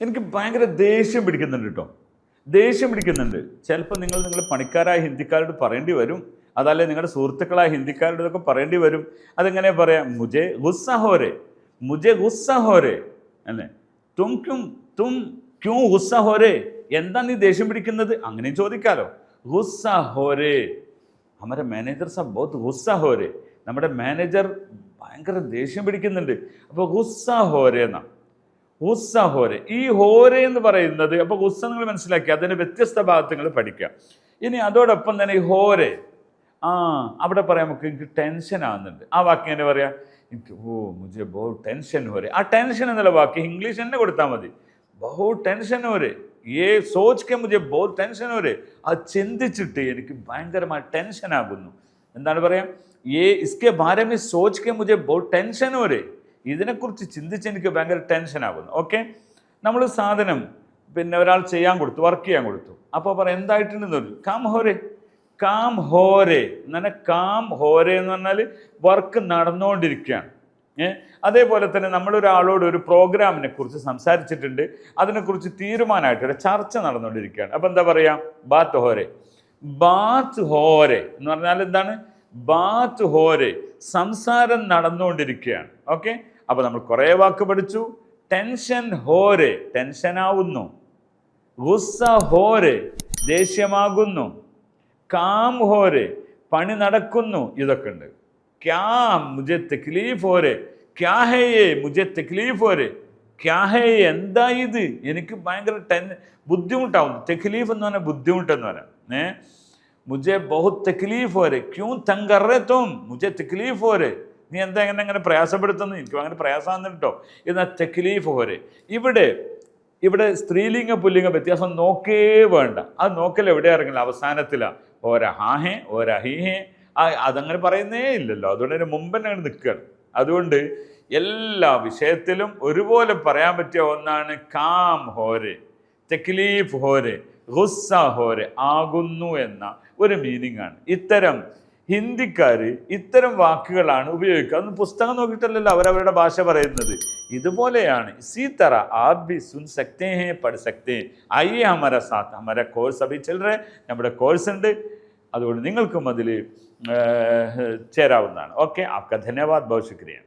എനിക്ക് ഭയങ്കര ദേഷ്യം പിടിക്കുന്നുണ്ട് കേട്ടോ, ദേഷ്യം പിടിക്കുന്നുണ്ട്. ചിലപ്പോൾ നിങ്ങൾ പണിക്കാരായ ഹിന്ദിക്കാരോട് പറയേണ്ടി വരും, അതല്ലേ നിങ്ങളുടെ സുഹൃത്തുക്കളായ ഹിന്ദിക്കാരോടൊക്കെ പറയേണ്ടി വരും. അതെങ്ങനെ പറയാം? മുജെ ഗുസ്സ ഹോരെ, മുജെ ഗുസ്സ ഹോരെ അല്ലേ, തും ക്യൂ ഗുസ്സ ഹോരെ, എന്താ നീ ദേഷ്യം പിടിക്കുന്നത്, അങ്ങനെയും ചോദിക്കാലോ. ഗുസ്സ ഹോരെ, നമ്മുടെ മാനേജർ സാബ് ബഹുത് ഗുസ്സ ഹോരെ, നമ്മുടെ മാനേജർ ഭയങ്കര ദേഷ്യം പിടിക്കുന്നുണ്ട്. അപ്പോൾ ഗുസ്സ ഹോരെ എന്നാ, ഗുസ്സ ഹോരെ. ഈ ഹോരെ എന്ന് പറയുന്നത്, അപ്പോൾ ഗുസ്സ നിങ്ങൾ മനസ്സിലാക്കി, അതിൻ്റെ വ്യത്യസ്ത ഭാഗങ്ങൾ പഠിക്കുക. ഇനി അതോടൊപ്പം തന്നെ ഈ ഹോരെ, അവിടെ പറയാം നമുക്ക് എനിക്ക് ടെൻഷൻ ആകുന്നുണ്ട്. ആ വാക്ക് എങ്ങനെ പറയാം? എനിക്ക് മുझे बहुत ടെൻഷൻ ഹോരെ. ആ ടെൻഷൻ എന്നുള്ള വാക്ക് ഇംഗ്ലീഷ് തന്നെ കൊടുത്താൽ മതി. बहुत ടെൻഷൻ ഹോരെ, ഏ സോച്ച് കെ മുझे बहुत ടെൻഷൻ ഹോരെ. അത് ചിന്തിച്ചിട്ട് എനിക്ക് ഭയങ്കരമായി ടെൻഷൻ ആകുന്നു. എന്താണ് പറയാം? ഏ ഇസ്കെ ബാരെ മേ സോച്ച് കെ മുझे बहुत ടെൻഷൻ ഹോരെ, ഇതിനെക്കുറിച്ച് ചിന്തിച്ച് എനിക്ക് ഭയങ്കര ടെൻഷൻ ആകുന്നു. ഓക്കെ, നമ്മൾ സാധനം പിന്നെ ഒരാൾ ചെയ്യാൻ കൊടുത്തു, വർക്ക് ചെയ്യാൻ കൊടുത്തു. അപ്പോൾ പറയാം എന്തായിട്ടുണ്ടെന്ന് പറഞ്ഞു, കാം ഹോരെ, കാം ഹോരെ എന്ന്. കാം ഹോരെ എന്ന് പറഞ്ഞാൽ വർക്ക് നടന്നുകൊണ്ടിരിക്കുകയാണ്. അതേപോലെ തന്നെ നമ്മളൊരാളോട് ഒരു പ്രോഗ്രാമിനെ കുറിച്ച് സംസാരിച്ചിട്ടുണ്ട്, അതിനെക്കുറിച്ച് തീരുമാനമായിട്ട് ഒരു ചർച്ച നടന്നുകൊണ്ടിരിക്കുകയാണ്. അപ്പം എന്താ പറയുക? ബാത്ത് ഹോരെ. ബാത്ത് ഹോരെ എന്ന് പറഞ്ഞാൽ എന്താണ്? ബാത്ത് ഹോരെ, സംസാരം നടന്നുകൊണ്ടിരിക്കുകയാണ്. ഓക്കെ, അപ്പോൾ നമ്മൾ കുറേ വാക്ക് പഠിച്ചു. ടെൻഷൻ ഹോരെ, ടെൻഷനാവുന്നു. ഗുസ്സ ഹോരെ, ദേഷ്യമാകുന്നു. കാം ഹോരെ, പണി നടക്കുന്നു. ഇതൊക്കെ ഉണ്ട്. ക്യാ മുझे തക്ലീഫ് ഹോരെ, ക്യാ ഹേ യേ മുझे തക്ലീഫ് ഹോരെ, ക്യാ ഹേ യേ, എന്താ ഇത്, എനിക്ക് ഭയങ്കര ബുദ്ധിമുട്ടാവുന്നു. തക്ലീഫ് എന്ന് പറഞ്ഞാൽ ബുദ്ധിമുട്ടെന്ന് പറയാം. മുझे बहुत तकलीफ हो रही, क्यों तंग कर रहे तुम, मुझे तकलीफ हो रही, നീ എന്താ എങ്ങനെ പ്രയാസപ്പെടുത്തുന്നു, എനിക്ക് അങ്ങനെ പ്രയാസമാണ് കേട്ടോ. എന്നാൽ തക്ലീഫ് ഹോരെ, ഇവിടെ സ്ത്രീലിംഗ പുല്ലിംഗ വ്യത്യാസം നോക്കേ വേണ്ട. അത് നോക്കൽ എവിടെ ഇറങ്ങില്ല, അവസാനത്തിലാണ്. ഓരഹാഹേ ഓരഹീഹേ, അതങ്ങനെ പറയുന്നേ ഇല്ലല്ലോ. അതുകൊണ്ട് അതിന് മുമ്പ് തന്നെ അങ്ങനെ നിൽക്കുകയാണ്. അതുകൊണ്ട് എല്ലാ വിഷയത്തിലും ഒരുപോലെ പറയാൻ പറ്റിയ ഒന്നാണ് കാം ഹോരെ, തക്ലീഫ് ഹോരെ, ഗുസ്സ ഹോരെ, ആകുന്നു എന്ന ഒരു മീനിങ് ആണ്. ഇത്തരം ഹിന്ദിക്കാർ ഇത്തരം വാക്കുകളാണ് ഉപയോഗിക്കുക. അതൊന്നും പുസ്തകം നോക്കിയിട്ടല്ലല്ലോ അവരവരുടെ ഭാഷ പറയുന്നത്. ഇതുപോലെയാണ്. ഇസി തറ ആപ് ഭി സുൻ സക്തേ ഹേ, പഠ് സക്തേ ഹേ. ആയിയെ ഹമാരാ സാത്ത്, ഹമാരാ കോഴ്സ് അഭി ചൽ രഹേ, നമ്മുടെ കോഴ്സ് ഉണ്ട്. അതുകൊണ്ട് നിങ്ങൾക്കും അതിൽ ചേരാവുന്നതാണ്. ഓക്കെ, ആപ്കാ ധന്യവാദ്, ബഹുത് ശുക്രിയ.